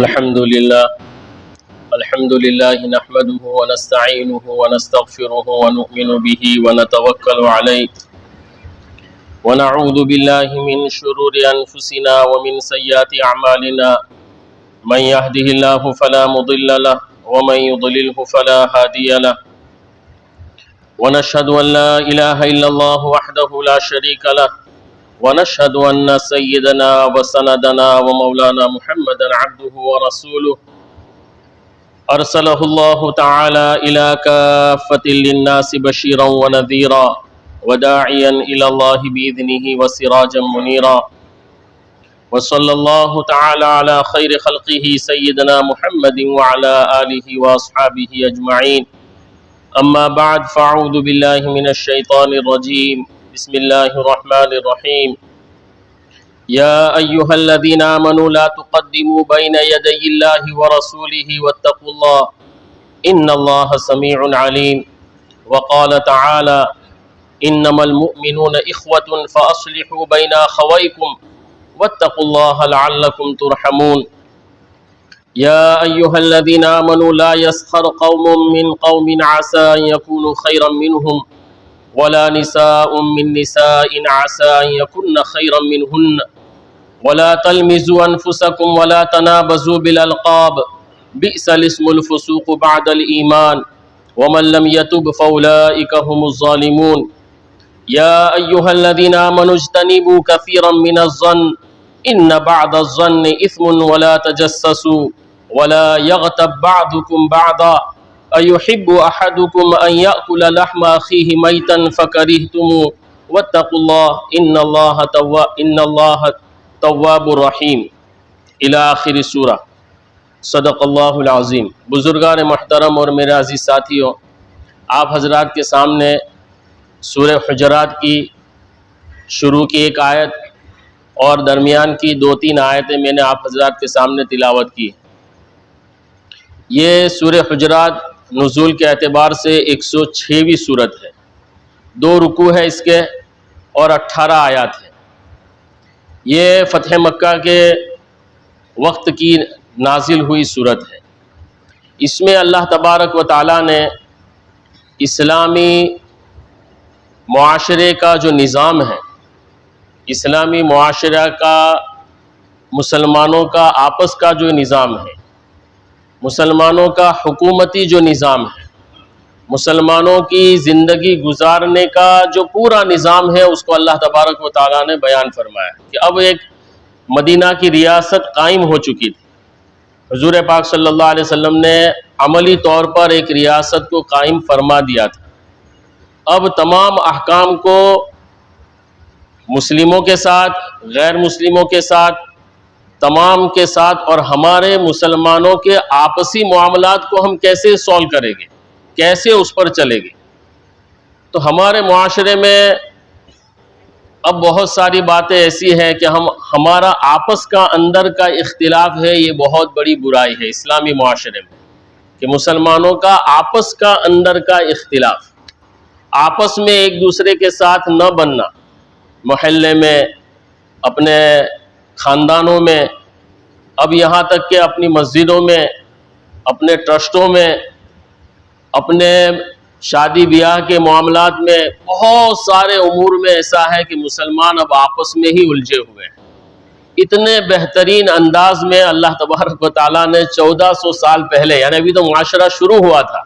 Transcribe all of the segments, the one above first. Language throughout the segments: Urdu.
الحمد لله نحمده ونستعينه ونستغفره ونؤمن به ونتوكل عليه ونعوذ بالله من شرور أنفسنا ومن سيئات أعمالنا من يهده الله فلا مضل له ومن يضلله فلا هادي له ونشهد أن لا إله إلا الله وحده لا شريك له ونشهد أن سيدنا وسندنا ومولانا محمدا عبده ورسوله أرسله الله تعالى إلى كافة للناس بشيرا ونذيرا وداعيا إلى الله بإذنه وسراجا منيرا وصلى الله تعالى على خير خلقه سيدنا محمد وعلى آله وأصحابه أجمعين أما بعد فأعوذ بالله من الشيطان الرجيم بسم الله الرحمن الرحيم يا أيها الذين آمنوا لا تقدموا بين يدي الله ورسوله واتقوا الله إن الله سميع عليم وقال تعالى إنما المؤمنون إخوة فأصلحوا بين أخويكم واتقوا الله لعلكم ترحمون يا أيها الذين آمنوا لا يسخر قوم من قوم عسى أن يكونوا خيرا منهم ولا نساء من نساء عسى أن يكن خيرا منهن ولا تلمزوا أنفسكم ولا تنابزوا بالألقاب بئس الاسم الفسوق بعد الإيمان ومن لم يتب فأولئك هم الظالمون يا أيها الذين آمنوا اجتنبوا كثيرا من الظن إن بعض الظن إثم ولا تجسسوا ولا يغتب بعضكم بعضا أيحب أحدكم أن يأكل لحم أخيه ميتا فكرهتموه واتقوا الله إن الله تواب الرحیم الی آخر سورہ صدق اللہ العظیم۔ بزرگان محترم اور میرے عزیز ساتھیوں، آپ حضرات کے سامنے سورہ حجرات کی شروع کی ایک آیت اور درمیان کی 2-3 آیتیں میں نے آپ حضرات کے سامنے تلاوت کی۔ یہ سورہ حجرات نزول کے اعتبار سے 106ویں سورت ہے، 2 رکوع ہے اس کے اور 18 آیات ہیں۔ یہ فتح مکہ کے وقت کی نازل ہوئی صورت ہے۔ اس میں اللہ تبارک و تعالیٰ نے اسلامی معاشرے کا جو نظام ہے، اسلامی معاشرہ کا، مسلمانوں کا آپس کا جو نظام ہے، مسلمانوں کا حکومتی جو نظام ہے، مسلمانوں کی زندگی گزارنے کا جو پورا نظام ہے، اس کو اللہ تبارک و تعالیٰ نے بیان فرمایا کہ اب ایک مدینہ کی ریاست قائم ہو چکی تھی۔ حضور پاک صلی اللہ علیہ وسلم نے عملی طور پر ایک ریاست کو قائم فرما دیا تھا۔ اب تمام احکام کو مسلموں کے ساتھ، غیر مسلموں کے ساتھ، تمام کے ساتھ اور ہمارے مسلمانوں کے آپسی معاملات کو ہم کیسے سولو کریں گے، کیسے اس پر چلے گی۔ تو ہمارے معاشرے میں اب بہت ساری باتیں ایسی ہیں کہ ہمارا آپس کا اندر کا اختلاف ہے، یہ بہت بڑی برائی ہے اسلامی معاشرے میں، کہ مسلمانوں کا آپس کا اندر کا اختلاف، آپس میں ایک دوسرے کے ساتھ نہ بننا، محلے میں، اپنے خاندانوں میں، اب یہاں تک کہ اپنی مسجدوں میں، اپنے ٹرسٹوں میں، اپنے شادی بیاہ کے معاملات میں، بہت سارے امور میں ایسا ہے کہ مسلمان اب آپس میں ہی الجھے ہوئے ہیں۔ اتنے بہترین انداز میں اللہ تبارک و تعالیٰ نے 1400 سال پہلے، یعنی ابھی تو معاشرہ شروع ہوا تھا،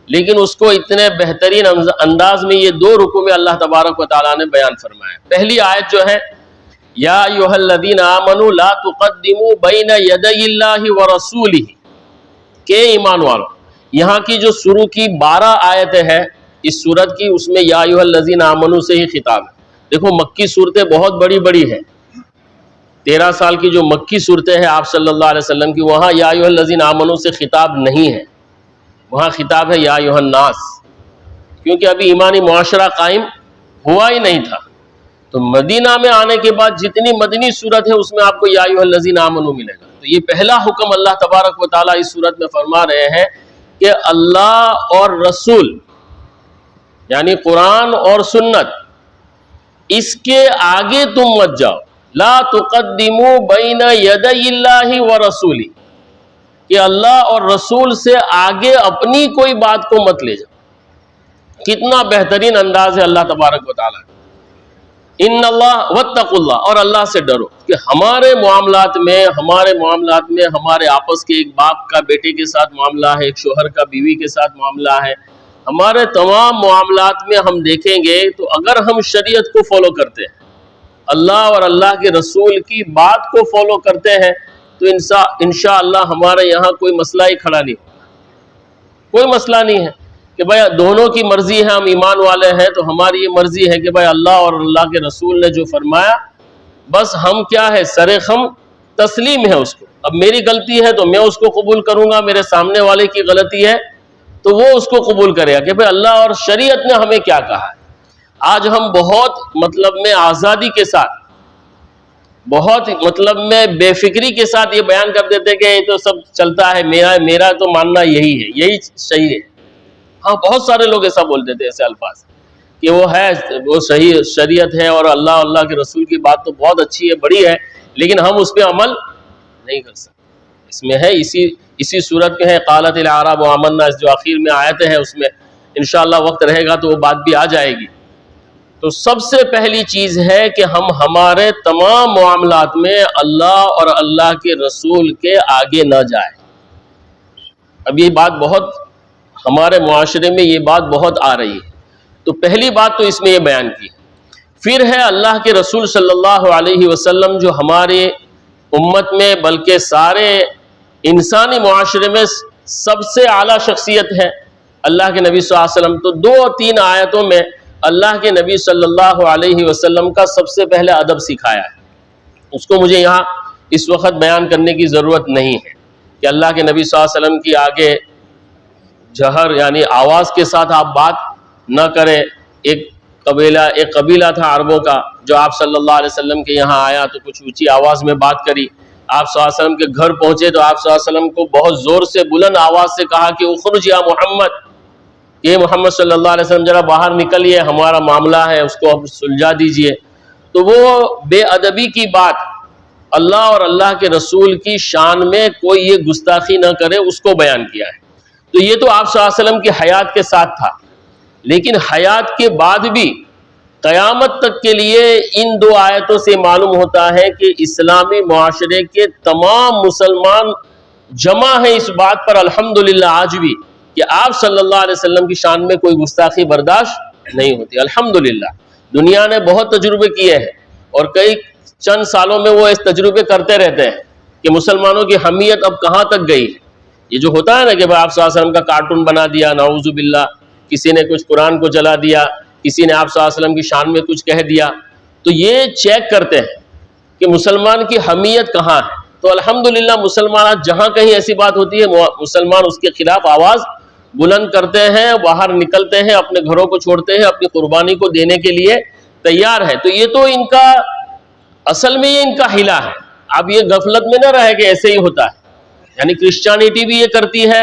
لیکن اس کو اتنے بہترین انداز میں یہ 2 رکوع میں اللہ تبارک و تعالیٰ نے بیان فرمایا۔ پہلی آیت جو ہے یا ایھا الذین آمنوا لا تقدموا بین یدی اللہ ورسولہ، کہ ایمان والو، یہاں کی جو شروع کی 12 آیتیں ہیں اس سورت کی، اس میں یا ایھا الذین آمنوا سے ہی خطاب ہے۔ دیکھو مکی صورتیں بہت بڑی بڑی ہیں، 13 سال کی جو مکی صورتیں ہیں آپ صلی اللہ علیہ وسلم کی، وہاں یا ایھا الذین آمنوا سے خطاب نہیں ہے، وہاں خطاب ہے یا ایھا الناس، کیونکہ ابھی ایمانی معاشرہ قائم ہوا ہی نہیں تھا۔ تو مدینہ میں آنے کے بعد جتنی مدنی صورت ہے اس میں آپ کو یا ایھا الذین آمنوا ملے گا۔ تو یہ پہلا حکم اللہ تبارک و تعالیٰ اس صورت میں فرما رہے ہیں کہ اللہ اور رسول، یعنی قرآن اور سنت، اس کے آگے تم مت جاؤ، لا تقدموا بین یدی اللہ ورسولہ، کہ اللہ اور رسول سے آگے اپنی کوئی بات کو مت لے جاؤ۔ کتنا بہترین انداز ہے اللہ تبارک و تعالیٰ، ان اللہ واتقوا اللہ، اور اللہ سے ڈرو کہ ہمارے معاملات میں ہمارے آپس کے، ایک باپ کا بیٹے کے ساتھ معاملہ ہے، ایک شوہر کا بیوی کے ساتھ معاملہ ہے، ہمارے تمام معاملات میں ہم دیکھیں گے تو اگر ہم شریعت کو فالو کرتے ہیں، اللہ اور اللہ کے رسول کی بات کو فالو کرتے ہیں، تو انشاءاللہ ہمارے یہاں کوئی مسئلہ ہی کھڑا نہیں ہوگا۔ کوئی مسئلہ نہیں ہے کہ بھائی دونوں کی مرضی ہے، ہم ایمان والے ہیں تو ہماری یہ مرضی ہے کہ بھائی اللہ اور اللہ کے رسول نے جو فرمایا، بس ہم کیا ہے، سرخم تسلیم ہے اس کو۔ اب میری غلطی ہے تو میں اس کو قبول کروں گا، میرے سامنے والے کی غلطی ہے تو وہ اس کو قبول کرے گا کہ بھئی اللہ اور شریعت نے ہمیں کیا کہا ہے۔ آج ہم بہت میں آزادی کے ساتھ، بہت میں بے فکری کے ساتھ یہ بیان کر دیتے کہ یہ تو سب چلتا ہے، میرا تو ماننا یہی ہے، یہی صحیح ہے۔ ہاں، بہت سارے لوگ ایسا بولتے تھے، ایسے الفاظ کہ وہ صحیح شریعت ہے اور اللہ کے رسول کی بات تو بہت اچھی ہے، بڑی ہے، لیکن ہم اس پہ عمل نہیں کر سکتے۔ اس میں ہے اسی صورت میں ہے قالت الاعراب آمنا، جو آخر میں آیتیں ہیں اس میں انشاءاللہ وقت رہے گا تو وہ بات بھی آ جائے گی۔ تو سب سے پہلی چیز ہے کہ ہم ہمارے تمام معاملات میں اللہ اور اللہ کے رسول کے آگے نہ جائیں۔ اب یہ بات بہت ہمارے معاشرے میں یہ بات بہت آ رہی ہے، تو پہلی بات تو اس میں یہ بیان کی۔ پھر ہے اللہ کے رسول صلی اللہ علیہ وسلم، جو ہمارے امت میں بلکہ سارے انسانی معاشرے میں سب سے اعلیٰ شخصیت ہے، اللہ کے نبی صلی اللہ علیہ وسلم۔ تو 2 اور 3 آیتوں میں اللہ کے نبی صلی اللہ علیہ وسلم کا سب سے پہلے ادب سکھایا ہے۔ اس کو مجھے یہاں اس وقت بیان کرنے کی ضرورت نہیں ہے کہ اللہ کے نبی صلی اللہ علیہ وسلم کی آگے جہر یعنی آواز کے ساتھ آپ بات نہ کریں۔ ایک قبیلہ تھا عربوں کا، جو آپ صلی اللہ علیہ وسلم کے یہاں آیا تو کچھ اونچی آواز میں بات کری۔ آپ صلی اللہ علیہ وسلم کے گھر پہنچے تو آپ صلی اللہ علیہ وسلم کو بہت زور سے بلند آواز سے کہا کہ اخرج یا محمد، یہ محمد صلی اللہ علیہ وسلم ذرا باہر نکلیے، ہمارا معاملہ ہے، اس کو اب سلجھا دیجئے۔ تو وہ بے ادبی کی بات، اللہ اور اللہ کے رسول کی شان میں کوئی یہ گستاخی نہ کرے، اس کو بیان کیا ہے۔ تو یہ تو آپ صلی اللہ علیہ وسلم کی حیات کے ساتھ تھا، لیکن حیات کے بعد بھی قیامت تک کے لیے ان 2 آیتوں سے معلوم ہوتا ہے کہ اسلامی معاشرے کے تمام مسلمان جمع ہیں اس بات پر الحمدللہ آج بھی کہ آپ صلی اللہ علیہ وسلم کی شان میں کوئی گستاخی برداشت نہیں ہوتی۔ الحمدللہ دنیا نے بہت تجربے کیے ہیں اور کئی چند سالوں میں وہ اس تجربے کرتے رہتے ہیں کہ مسلمانوں کی حمیت اب کہاں تک گئی ہے۔ یہ جو ہوتا ہے نا کہ آپ صلی اللہ علیہ وسلم کا کارٹون بنا دیا، نعوذ باللہ، کسی نے کچھ قرآن کو جلا دیا، کسی نے آپ صلی اللہ علیہ وسلم کی شان میں کچھ کہہ دیا، تو یہ چیک کرتے ہیں کہ مسلمان کی حمیت کہاں ہے۔ تو الحمدللہ مسلمان جہاں کہیں ایسی بات ہوتی ہے، مسلمان اس کے خلاف آواز بلند کرتے ہیں، باہر نکلتے ہیں، اپنے گھروں کو چھوڑتے ہیں، اپنی قربانی کو دینے کے لیے تیار ہے۔ تو یہ تو ان کا اصل میں یہ ان کا حیلہ ہے۔ اب یہ غفلت میں نہ رہے کہ ایسے ہی ہوتا ہے، یعنی کرسچینٹی بھی یہ کرتی ہے،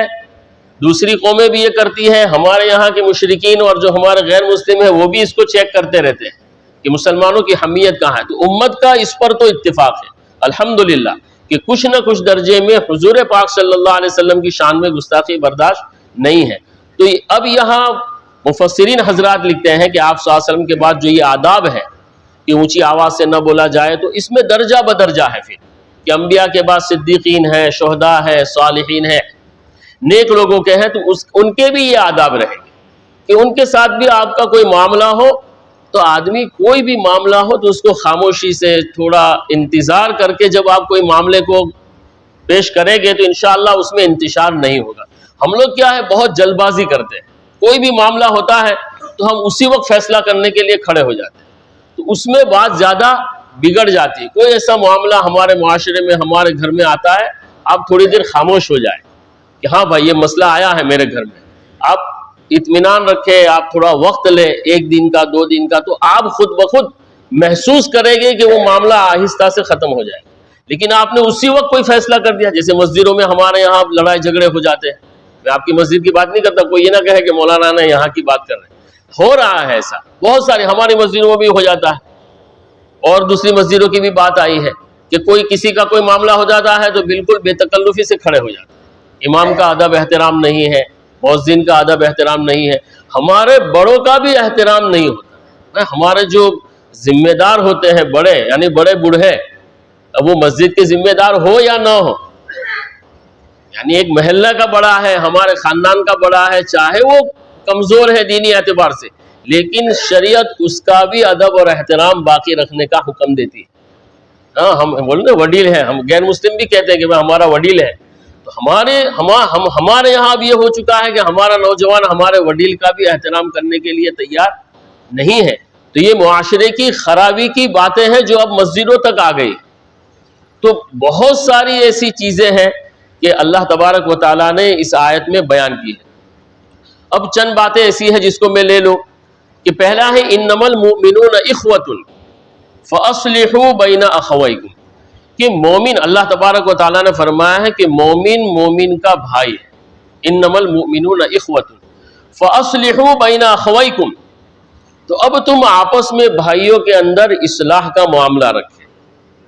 دوسری قومیں بھی یہ کرتی ہیں، ہمارے یہاں کے مشرکین اور جو ہمارے غیر مسلم ہیں وہ بھی اس کو چیک کرتے رہتے ہیں کہ مسلمانوں کی حمیت کہاں ہے۔ تو امت کا اس پر تو اتفاق ہے الحمدللہ کہ کچھ نہ کچھ درجے میں حضور پاک صلی اللہ علیہ وسلم کی شان میں گستاخی برداشت نہیں ہے۔ تو اب یہاں مفسرین حضرات لکھتے ہیں کہ آپ صلی اللہ علیہ وسلم کے بعد جو یہ آداب ہے کہ اونچی آواز سے نہ بولا جائے، تو اس میں درجہ بدرجہ ہے پھر کہ انبیاء کے بعد صدیقین ہے، شہداء ہے، صالحین ہے، نیک لوگوں کے ہیں، تو ان کے بھی یہ آداب رہیں گے کہ ان کے ساتھ بھی آپ کا کوئی معاملہ ہو تو آدمی کوئی بھی معاملہ ہو تو اس کو خاموشی سے تھوڑا انتظار کر کے جب آپ کوئی معاملے کو پیش کریں گے تو انشاءاللہ اس میں انتشار نہیں ہوگا۔ ہم لوگ کیا ہے، بہت جلد بازی کرتے ہیں، کوئی بھی معاملہ ہوتا ہے تو ہم اسی وقت فیصلہ کرنے کے لیے کھڑے ہو جاتے ہیں، تو اس میں بات زیادہ بگڑ جاتی ہے۔ کوئی ایسا معاملہ ہمارے معاشرے میں ہمارے گھر میں آتا ہے، آپ تھوڑی دیر خاموش ہو جائیں کہ ہاں بھائی یہ مسئلہ آیا ہے میرے گھر میں، آپ اطمینان رکھیں، آپ تھوڑا وقت لیں، 1 دن کا 2 دن کا، تو آپ خود بخود محسوس کریں گے کہ وہ معاملہ آہستہ سے ختم ہو جائے گا۔ لیکن آپ نے اسی وقت کوئی فیصلہ کر دیا، جیسے مسجدوں میں ہمارے یہاں لڑائی جھگڑے ہو جاتے ہیں، میں آپ کی مسجد کی بات نہیں کرتا، کوئی یہ نہ کہے کہ مولانا نے یہاں کی بات کر رہے ہیں، ہو رہا ہے ایسا، بہت ساری ہماری مسجدوں میں بھی ہو جاتا ہے، اور دوسری مسجدوں کی بھی بات آئی ہے کہ کوئی کسی کا کوئی معاملہ ہو جاتا ہے تو بالکل بے تکلفی سے کھڑے ہو جاتے ہیں امام کا ادب احترام نہیں ہے، مؤذن کا ادب احترام نہیں ہے، ہمارے بڑوں کا بھی احترام نہیں ہوتا۔ ہمارے جو ذمہ دار ہوتے ہیں بڑے، یعنی بڑے بوڑھے، اب وہ مسجد کے ذمہ دار ہو یا نہ ہو، یعنی ایک محلہ کا بڑا ہے، ہمارے خاندان کا بڑا ہے، چاہے وہ کمزور ہے دینی اعتبار سے، لیکن شریعت اس کا بھی ادب اور احترام باقی رکھنے کا حکم دیتی ہے۔ ہاں، ہم بولتے ہیں وڈیل ہے، ہم غیر مسلم بھی کہتے ہیں کہ ہمارا وڈیل ہے، تو ہمارے یہاں اب یہ ہو چکا ہے کہ ہمارا نوجوان ہمارے وڈیل کا بھی احترام کرنے کے لیے تیار نہیں ہے۔ تو یہ معاشرے کی خرابی کی باتیں ہیں جو اب مسجدوں تک آ گئی۔ تو بہت ساری ایسی چیزیں ہیں کہ اللہ تبارک و تعالیٰ نے اس آیت میں بیان کی ہے۔ اب چند باتیں ایسی ہیں جس کو میں لے لوں کہ پہلا ہے انما المؤمنون اخوۃ فاصلحوا بین اخویکم، کہ مومن، اللہ تبارک و تعالیٰ نے فرمایا ہے کہ مومن مومن کا بھائی ہے، انما المؤمنون اخوۃ فاصلحوا بین اخویکم۔ تو اب تم آپس میں بھائیوں کے اندر اصلاح کا معاملہ رکھیں،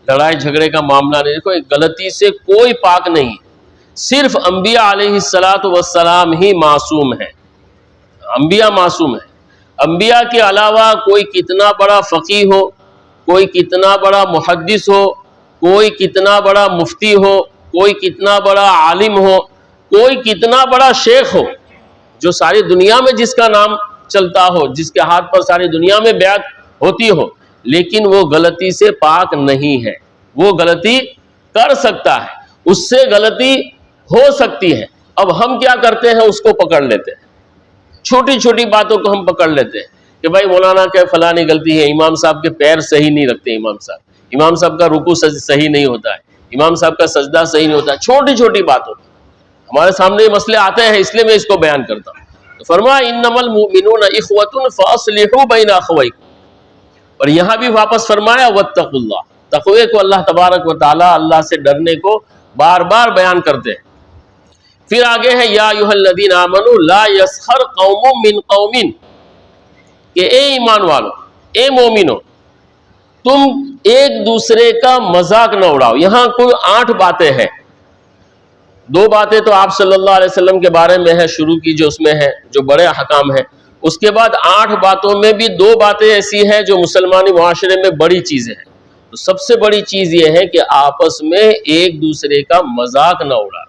لڑائی جھگڑے کا معاملہ نہیں۔ دیکھو ایک غلطی سے کوئی پاک نہیں، صرف انبیاء علیہ السلام ہی معصوم ہیں، انبیاء معصوم ہیں۔ انبیاء کے علاوہ کوئی کتنا بڑا فقیہ ہو، کوئی کتنا بڑا محدث ہو، کوئی کتنا بڑا مفتی ہو، کوئی کتنا بڑا عالم ہو، کوئی کتنا بڑا شیخ ہو، جو ساری دنیا میں جس کا نام چلتا ہو، جس کے ہاتھ پر ساری دنیا میں بیعت ہوتی ہو، لیکن وہ غلطی سے پاک نہیں ہے۔ وہ غلطی کر سکتا ہے، اس سے غلطی ہو سکتی ہے۔ اب ہم کیا کرتے ہیں، اس کو پکڑ لیتے ہیں، چھوٹی چھوٹی باتوں کو ہم پکڑ لیتے ہیں کہ بھائی مولانا کہ فلانی غلطی ہے، امام صاحب کے پیر صحیح نہیں رکھتے، امام صاحب کا رکوع صحیح نہیں ہوتا ہے، امام صاحب کا سجدہ صحیح نہیں ہوتا ہے۔ چھوٹی چھوٹی باتوں ہمارے سامنے یہ مسئلے آتے ہیں، اس لیے میں اس کو بیان کرتا ہوں۔ تو فرمایا انما المؤمنون اخوۃ فاصلحوا بین اخویکم، اور یہاں بھی واپس فرمایا واتقوا اللہ، تقوی کو اللہ تبارک و تعالی، اللہ سے ڈرنے کو بار بار بیان کرتے ہیں۔ پھر آگے ہے یا ایھا الذین آمنوا لا یسخر قوم من قوم، کہ اے ایمان والو، اے مومنو، تم ایک دوسرے کا مذاق نہ اڑاؤ۔ یہاں کل 8 باتیں ہیں، 2 باتیں تو آپ صلی اللہ علیہ وسلم کے بارے میں ہے شروع کی، جو اس میں ہے، جو بڑے احکام ہیں۔ اس کے بعد 8 باتوں میں بھی 2 باتیں ایسی ہیں جو مسلمانی معاشرے میں بڑی چیزیں ہیں۔ تو سب سے بڑی چیز یہ ہے کہ آپس میں ایک دوسرے کا مذاق نہ اڑا۔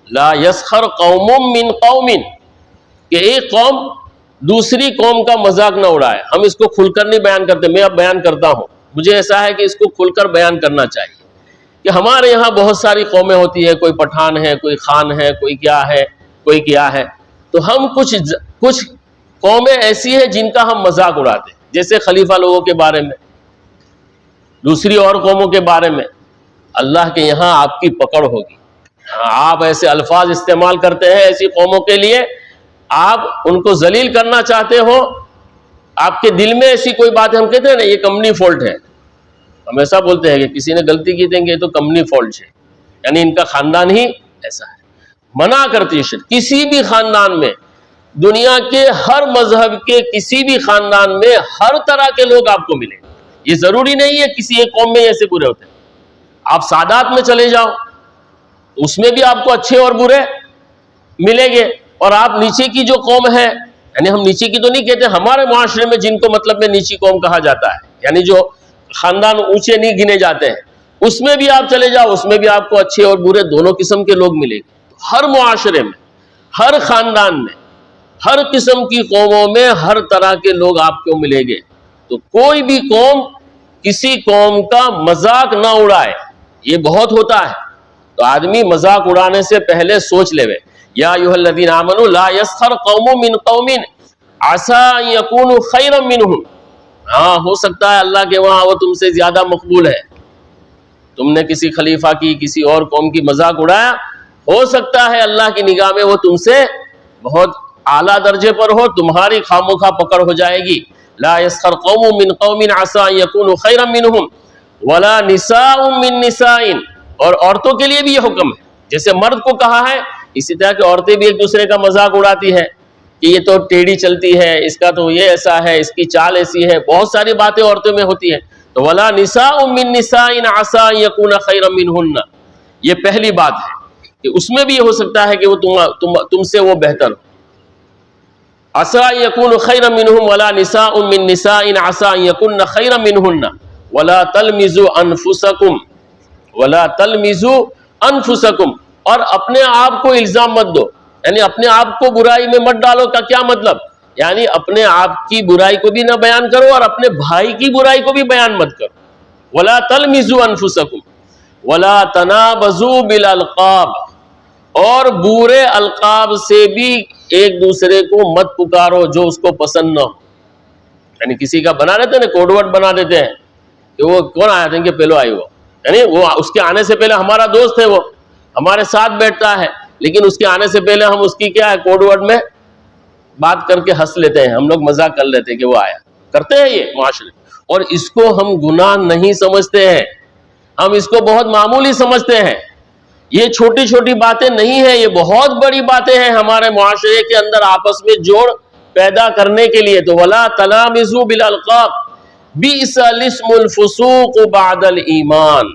لا یسخر قوم من قوم، کہ ایک قوم دوسری قوم کا مذاق نہ اڑائے۔ ہم اس کو کھل کر نہیں بیان کرتے، میں اب بیان کرتا ہوں، مجھے ایسا ہے کہ اس کو کھل کر بیان کرنا چاہیے کہ ہمارے یہاں بہت ساری قومیں ہوتی ہیں، کوئی پٹھان ہے، کوئی خان ہے، کوئی کیا ہے، کوئی کیا ہے۔ تو ہم کچھ قومیں ایسی ہیں جن کا ہم مذاق اڑاتے ہیں، جیسے خلیفہ لوگوں کے بارے میں، دوسری اور قوموں کے بارے میں۔ اللہ کے یہاں آپ کی پکڑ ہوگی۔ آپ ایسے الفاظ استعمال کرتے ہیں ایسی قوموں کے لیے، آپ ان کو ذلیل کرنا چاہتے ہو، آپ کے دل میں ایسی کوئی بات ہے، ہم کہتے ہیں نا یہ کمنی فالٹ ہے، ہم ایسا بولتے ہیں کہ کسی نے غلطی کی تھی کہ یہ تو کمنی فالٹ ہے، یعنی ان کا خاندان ہی ایسا ہے۔ منع کرتی ہے کسی بھی خاندان میں، دنیا کے ہر مذہب کے کسی بھی خاندان میں ہر طرح کے لوگ آپ کو ملیں، یہ ضروری نہیں ہے کسی ایک قوم میں ایسے برے ہوتے ہیں۔ آپ سادات میں چلے جاؤ، اس میں بھی آپ کو اچھے اور برے ملیں گے، اور آپ نیچے کی جو قوم ہے، یعنی ہم نیچے کی تو نہیں کہتے، ہمارے معاشرے میں جن کو مطلب میں نیچی قوم کہا جاتا ہے، یعنی جو خاندان اونچے نہیں گنے جاتے ہیں، اس میں بھی آپ چلے جاؤ، اس میں بھی آپ کو اچھے اور برے دونوں قسم کے لوگ ملیں گے۔ ہر معاشرے میں، ہر خاندان میں، ہر قسم کی قوموں میں ہر طرح کے لوگ آپ کو ملیں گے۔ تو کوئی بھی قوم کسی قوم کا مذاق نہ اڑائے، یہ بہت ہوتا ہے۔ تو آدمی مذاق اڑانے سے پہلے سوچ لے، یا ایھا الذین آمنوا لا یسخر قوم من قوم عسى ان یکونوا خیرا منهم، ہاں ہو سکتا ہے اللہ کے وہاں وہ تم سے زیادہ مقبول ہے۔ تم نے کسی خلیفہ کی، کسی اور قوم کی مذاق اڑایا، ہو سکتا ہے اللہ کی نگاہ میں وہ تم سے بہت اعلیٰ درجے پر ہو، تمہاری خاموخواہ پکڑ ہو جائے گی۔ لا یسخر قوم من قوم عسى ان یکونوا خیرا منهم ولا نساء من نساء، اور عورتوں کے لیے بھی یہ حکم ہے، جیسے مرد کو کہا ہے اسی طرح کہ عورتیں بھی ایک دوسرے کا مذاق اڑاتی ہے کہ یہ تو ٹیڑھی چلتی ہے، اس کا تو یہ ایسا ہے، اس کی چال ایسی ہے، بہت ساری باتیں عورتوں میں ہوتی ہیں۔ تو ولا نساء من نساء عسى ان یکون خیرا منهن، یہ پہلی بات ہے۔ کہ اس میں بھی یہ ہو سکتا ہے کہ وہ تم سے وہ بہتر ہو. عسى أن يكون خيرا منهم ولا نساء من نساء عسى أن يكن خيرا منهن ولا تلمزوا أنفسكم اور اپنے آپ کو الزام مت دو، یعنی اپنے آپ کو برائی میں مت ڈالو. کا کیا مطلب؟ یعنی اپنے آپ کی برائی کو بھی نہ بیان کرو اور اپنے بھائی کی برائی کو بھی بیان مت کرو. ولا تلمزوا انفسکم ولا تنابزوا بالالقاب، اور برے القاب سے بھی ایک دوسرے کو مت پکارو جو اس کو پسند نہ ہو. یعنی کسی کا بنا دیتے ہیں نا، کوڈ ورڈ بنا دیتے ہیں کہ وہ کون آیا تھا کہ پہلو آئی وہ، یعنی وہ اس کے آنے سے پہلے ہمارا دوست ہے، وہ ہمارے ساتھ بیٹھتا ہے، لیکن اس کے آنے سے پہلے ہم اس کی کیا ہے کوڈ ورڈ میں بات کر کے ہنس لیتے ہیں، ہم لوگ مزاق کر لیتے ہیں کہ وہ آیا. کرتے ہیں یہ معاشرے، اور اس کو ہم گناہ نہیں سمجھتے ہیں، ہم اس کو بہت معمولی سمجھتے ہیں. یہ چھوٹی چھوٹی باتیں نہیں ہیں، یہ بہت بڑی باتیں ہیں ہمارے معاشرے کے اندر آپس میں جوڑ پیدا کرنے کے لیے. تو ولا تنابزوا بالالقاب بئس الاسم الفسوق بعد الایمان،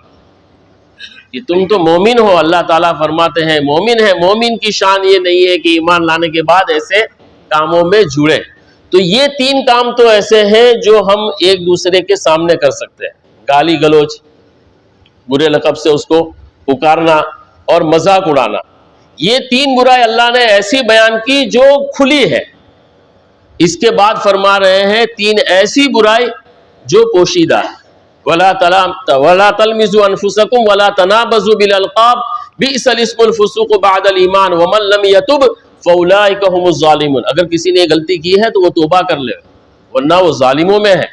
کہ تم تو مومن ہو. اللہ تعالیٰ فرماتے ہیں مومن ہے، مومن کی شان یہ نہیں ہے کہ ایمان لانے کے بعد ایسے کاموں میں جڑے. تو یہ تین کام تو ایسے ہیں جو ہم ایک دوسرے کے سامنے کر سکتے ہیں: گالی گلوچ، برے لقب سے اس کو پکارنا اور مذاق اڑانا. یہ تین برائی اللہ نے ایسی بیان کی جو کھلی ہے. اس کے بعد فرما رہے ہیں تین ایسی برائی جو پوشیدہ ہے: ولا تلمزوا انفسکم ولا تنابزوا بالالقاب بئس الاسم الفسوق بعد الایمان ومن لم یتب فاولئک هم الظالمون. اگر کسی نے غلطی کی ہے تو وہ توبہ کر لے، ورنہ وہ ظالموں میں ہے.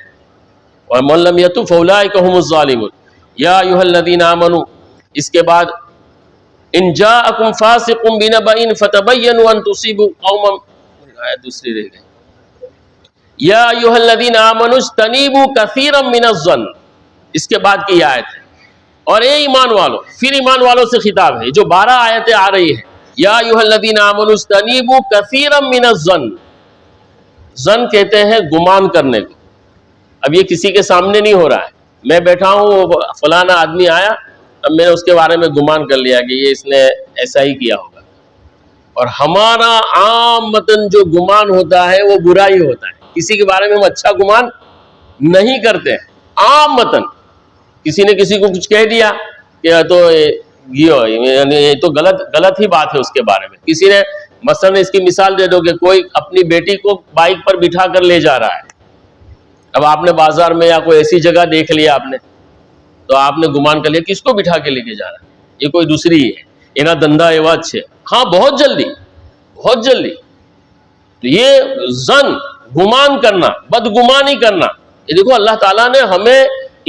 ومن لم یتب فاولئک هم الظالمون. یا ایھا الذین آمنوا، اس کے بعد ان جاءکم فاسق بنبأ فتبینوا ان تصیبوا قوما، آیت دوسری رہ گئی. یا ایھا الذین آمنوا اجتنبوا کثیرا من الظن، اس کے بعد کی آیت ہے. اور اے ایمان والو، پھر ایمان والوں سے خطاب ہے. جو 12 آیتیں آ رہی ہیں، یا ایھا الذین آمنوا اجتنبوا کثیرا من الظن. ظن کہتے ہیں گمان کرنے کو. اب یہ کسی کے سامنے نہیں ہو رہا ہے، میں بیٹھا ہوں، فلانا آدمی آیا، اب میں نے اس کے بارے میں گمان کر لیا کہ یہ اس نے ایسا ہی کیا ہوگا. اور ہمارا عام متن جو گمان ہوتا ہے وہ برا ہی ہوتا ہے. کسی کے بارے میں ہم اچھا گمان نہیں کرتے ہیں. عام متن کسی نے کسی کو کچھ کہہ دیا کہ تو یہ تو غلط ہی بات ہے اس کے بارے میں. کسی نے مثلا اس کی مثال دے دو کہ کوئی اپنی بیٹی کو بائک پر بٹھا کر لے جا رہا ہے. اب آپ نے بازار میں یا کوئی ایسی جگہ دیکھ لیا آپ نے، تو آپ نے گمان کر لیا کس کو بٹھا کے لے کے جا رہا ہے، یہ کوئی دوسری ہے، اینا دندہ ایوا اچھے. ہاں بہت جلدی. تو یہ ظن، گمان کرنا، بدگمانی کرنا. یہ دیکھو اللہ تعالیٰ نے ہمیں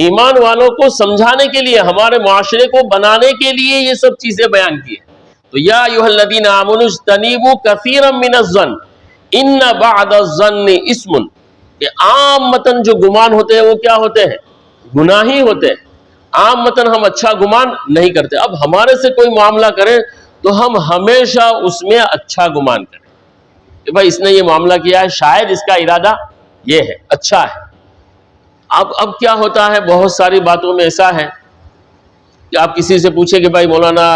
ایمان والوں کو سمجھانے کے لیے، ہمارے معاشرے کو بنانے کے لیے یہ سب چیزیں بیان کی ہیں. تو یا ایھا الذین آمنوا اجتنبوا کثیرا من الظن ان بعض الظن اسم. کہ عام متن جو گمان ہوتے ہیں وہ کیا ہوتے ہیں؟ گناہ ہی ہوتے ہیں. عام متن ہم اچھا گمان نہیں کرتے. اب ہمارے سے کوئی معاملہ کرے تو ہم ہمیشہ اس میں اچھا گمان کریں کہ بھائی اس نے یہ معاملہ کیا ہے، شاید اس کا ارادہ یہ ہے، اچھا ہے. اب کیا ہوتا ہے، بہت ساری باتوں میں ایسا ہے کہ آپ کسی سے پوچھیں کہ بھائی مولانا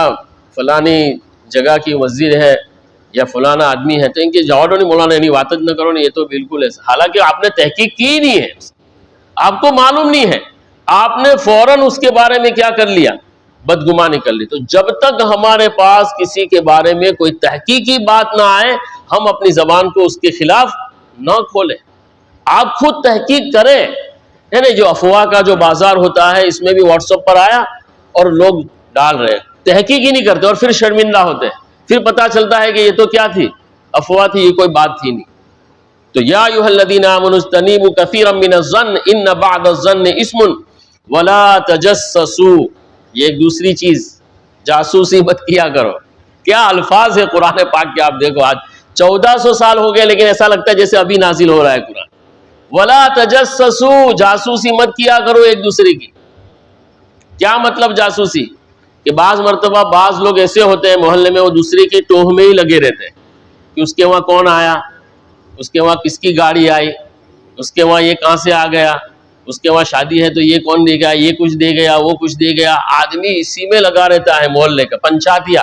فلانی جگہ کی مسجد ہے یا فلانا آدمی ہے، تو ان کے جواب نہیں، مولانا نہیں واتج نہ کرو نہیں، یہ تو بالکل ایسا. حالانکہ آپ نے تحقیق کی نہیں ہے، آپ کو معلوم نہیں ہے، آپ نے فوراً اس کے بارے میں کیا کر لیا، بدگمانی کر لی. تو جب تک ہمارے پاس کسی کے بارے میں کوئی تحقیقی بات نہ آئے، ہم اپنی زبان کو اس کے خلاف نہ کھولیں. آپ خود تحقیق کریں. یعنی جو افواہ کا جو بازار ہوتا ہے، اس میں بھی واٹس ایپ پر آیا اور لوگ ڈال رہے، تحقیق ہی نہیں کرتے اور پھر شرمندہ ہوتے ہیں. پھر پتا چلتا ہے کہ یہ تو کیا تھی، افواہ تھی، یہ کوئی بات تھی نہیں. تو یا ایھا الذین آمنوا اجتنبوا کثیرا من الظن ان بعض الظن اسم ولا تجسسوا. یہ ایک دوسری چیز، جاسوسی مت کیا کرو. کیا الفاظ ہے قرآن پاک کے، آپ دیکھو آج 1400 سال ہو گئے لیکن ایسا لگتا ہے جیسے ابھی نازل ہو رہا ہے قرآن. ولا تجسسوا، جاسوسی مت کیا کرو ایک دوسرے کی. کیا مطلب جاسوسی؟ کہ بعض مرتبہ بعض لوگ ایسے ہوتے ہیں محلے میں، وہ دوسرے کی ٹوہ میں ہی لگے رہتے ہیں کہ اس کے وہاں کون آیا، اس کے وہاں کس کی گاڑی آئی، اس کے وہاں یہ کہاں سے آ گیا، اس کے وہاں شادی ہے تو یہ کون دے گیا، یہ کچھ دے گیا، وہ کچھ دے گیا. آدمی اسی میں لگا رہتا ہے، محلے کا پنچاتیا.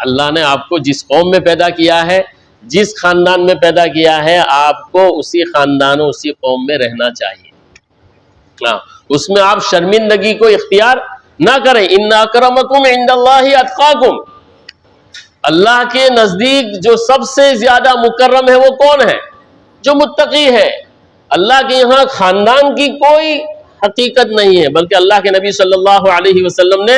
اللہ نے آپ کو جس قوم میں پیدا کیا ہے، جس خاندان میں پیدا کیا ہے، آپ کو اسی خاندان و اسی قوم میں رہنا چاہیے، اس میں آپ شرمندگی کو اختیار نہ کریں۔ ان اکرمکم عند اللہ اتقاکم، اللہ کے نزدیک جو سب سے زیادہ مکرم ہے وہ کون ہے؟ جو متقی ہے۔ اللہ کے یہاں خاندان کی کوئی حقیقت نہیں ہے، بلکہ اللہ کے نبی صلی اللہ علیہ وسلم نے،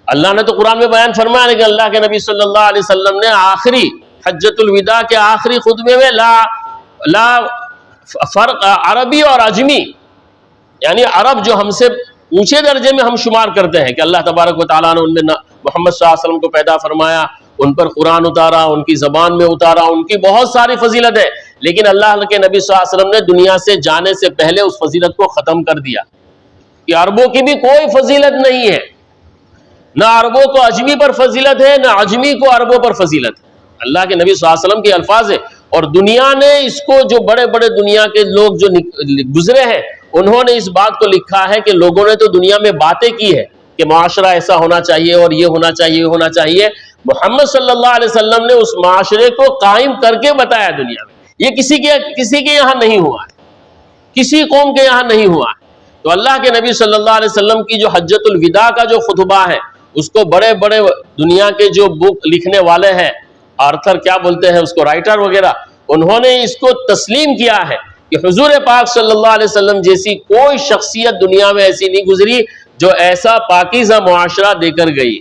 اللہ نے تو قرآن میں بیان فرمایا، لیکن اللہ کے نبی صلی اللہ علیہ وسلم نے آخری حجۃ الوداع کے آخری خطبے میں لا فرق عربی اور عجمی، یعنی عرب جو ہم سے اونچے درجے میں ہم شمار کرتے ہیں کہ اللہ تبارک و تعالیٰ نے ان میں محمد صلی اللہ علیہ وسلم کو پیدا فرمایا، ان پر قرآن اتارا، ان کی زبان میں اتارا، ان کی بہت ساری فضیلت ہے، لیکن اللہ کے نبی صلی اللہ علیہ وسلم نے دنیا سے جانے سے پہلے اس فضیلت کو ختم کر دیا کہ عربوں کی بھی کوئی فضیلت نہیں ہے، نہ عربوں کو عجمی پر فضیلت ہے، نہ عجمی کو عربوں پر فضیلت ہے۔ اللہ کے نبی صلی اللہ علیہ وسلم کے الفاظ ہے، اور دنیا نے اس کو، جو بڑے بڑے دنیا کے لوگ جو گزرے ہیں، انہوں نے اس بات کو لکھا ہے کہ لوگوں نے تو دنیا میں باتیں کی ہے کہ معاشرہ ایسا ہونا چاہیے اور یہ ہونا چاہیے، یہ ہونا چاہیے، محمد صلی اللہ علیہ وسلم نے اس معاشرے کو قائم کر کے بتایا دنیا میں۔ یہ کسی کے یہاں نہیں ہوا ہے، کسی قوم کے یہاں نہیں ہوا ہے۔ تو اللہ کے نبی صلی اللہ علیہ وسلم کی جو حجۃ الوداع کا جو خطبہ ہے، اس کو بڑے بڑے دنیا کے جو بک لکھنے والے ہیں، آرتھر کیا بولتے ہیں اس کو، رائٹر وغیرہ، انہوں نے اس کو تسلیم کیا ہے کہ حضور پاک صلی اللہ علیہ وسلم جیسی کوئی شخصیت دنیا میں ایسی نہیں گزری جو ایسا پاکیزہ معاشرہ دے کر گئی۔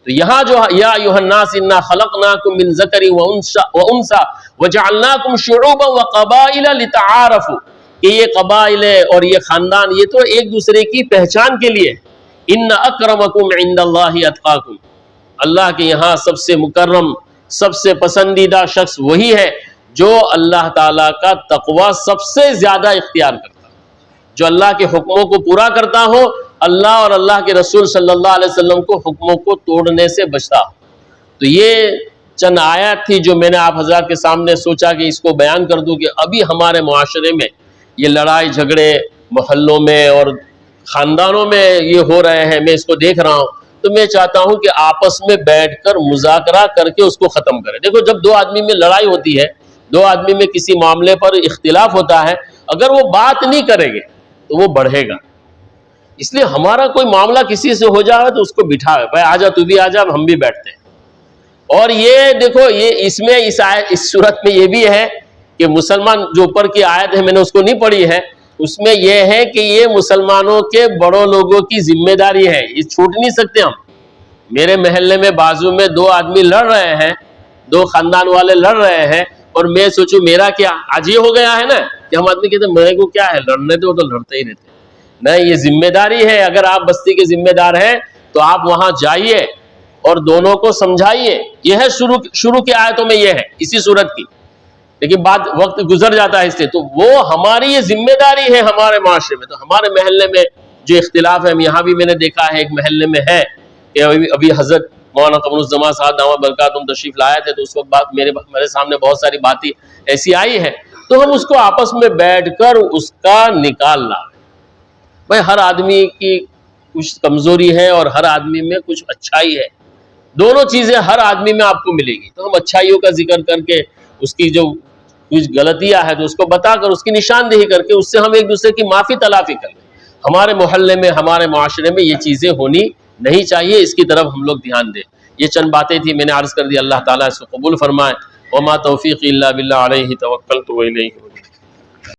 تو یہاں جو یا ایھا الناس انا خلقناکم من ذکر وانثی وجعلناکم شعوبا وقبائل لتعارفوا، کہ یہ قبائل اور یہ خاندان یہ تو ایک دوسرے کی پہچان کے لیے، ان اکرمکم عند اللہ اتقاکم، اللہ کے یہاں سب سے مکرم، سب سے پسندیدہ شخص وہی ہے جو اللہ تعالیٰ کا تقوی سب سے زیادہ اختیار کرتا ہے، جو اللہ کے حکموں کو پورا کرتا ہو، اللہ اور اللہ کے رسول صلی اللہ علیہ وسلم کو حکموں کو توڑنے سے بچتا ہو۔ تو یہ چند آیات تھی جو میں نے آپ حضرات کے سامنے سوچا کہ اس کو بیان کر دوں کہ ابھی ہمارے معاشرے میں یہ لڑائی جھگڑے محلوں میں اور خاندانوں میں یہ ہو رہے ہیں، میں اس کو دیکھ رہا ہوں، تو میں چاہتا ہوں کہ آپس میں بیٹھ کر مذاکرہ کر کے اس کو ختم کریں۔ دیکھو، جب دو آدمی میں لڑائی ہوتی ہے، دو آدمی میں کسی معاملے پر اختلاف ہوتا ہے، اگر وہ بات نہیں کریں گے تو وہ بڑھے گا۔ اس لیے ہمارا کوئی معاملہ کسی سے ہو جائے تو اس کو بٹھاوے، بھائی آجا تو بھی آجا، ہم بھی بیٹھتے ہیں۔ اور یہ دیکھو، یہ اس صورت میں یہ بھی ہے کہ مسلمان جو اوپر کی آیت ہے، میں نے اس کو نہیں پڑھی ہے، اس میں یہ ہے کہ یہ مسلمانوں کے بڑوں لوگوں کی ذمہ داری ہے، یہ چھوٹ نہیں سکتے ہم۔ میرے محلے میں بازو میں دو آدمی لڑ رہے ہیں، دو خاندان والے لڑ رہے ہیں، اور میں سوچوں میرا کیا، آج یہ ہو گیا ہے نا کہ ہم آدمی کہتے ہیں میرے کو کیا ہے، لڑنے تو وہ تو لڑتے ہی رہتے ہیں۔ نہیں، یہ ذمہ داری ہے، اگر آپ بستی کے ذمہ دار ہیں تو آپ وہاں جائیے اور دونوں کو سمجھائیے۔ یہ ہے شروع کی آیتوں میں یہ ہے اسی صورت کی، لیکن بعد وقت گزر جاتا ہے اس سے، تو وہ ہماری یہ ذمہ داری ہے ہمارے معاشرے میں۔ تو ہمارے محلے میں جو اختلاف ہے، یہاں بھی میں نے دیکھا ہے ایک محلے میں ہے کہ ابھی حضرت مولانا قمر الزمان صاحب دامت برکاتہم تشریف لائے تھے، تو اس وقت میرے سامنے بہت ساری باتیں ایسی آئی ہے، تو ہم اس کو آپس میں بیٹھ کر اس کا نکالنا۔ بھائی ہر آدمی کی کچھ کمزوری ہے اور ہر آدمی میں کچھ اچھائی ہے، دونوں چیزیں ہر آدمی میں آپ کو ملے گی، تو ہم اچھائیوں کا ذکر کر کے اس کی جو کچھ غلطیاں ہے تو اس کو بتا کر، اس کی نشاندہی کر کے، اس سے ہم ایک دوسرے کی معافی تلافی کر لیں۔ ہمارے محلے میں، ہمارے معاشرے میں یہ چیزیں ہونی نہیں چاہیے، اس کی طرف ہم لوگ دھیان دیں۔ یہ چند باتیں تھی، میں نے عرض کر دی، اللہ تعالیٰ اس کو قبول فرمائے۔ وما توفیقی الا باللہ، علیہ توکلت و الیہ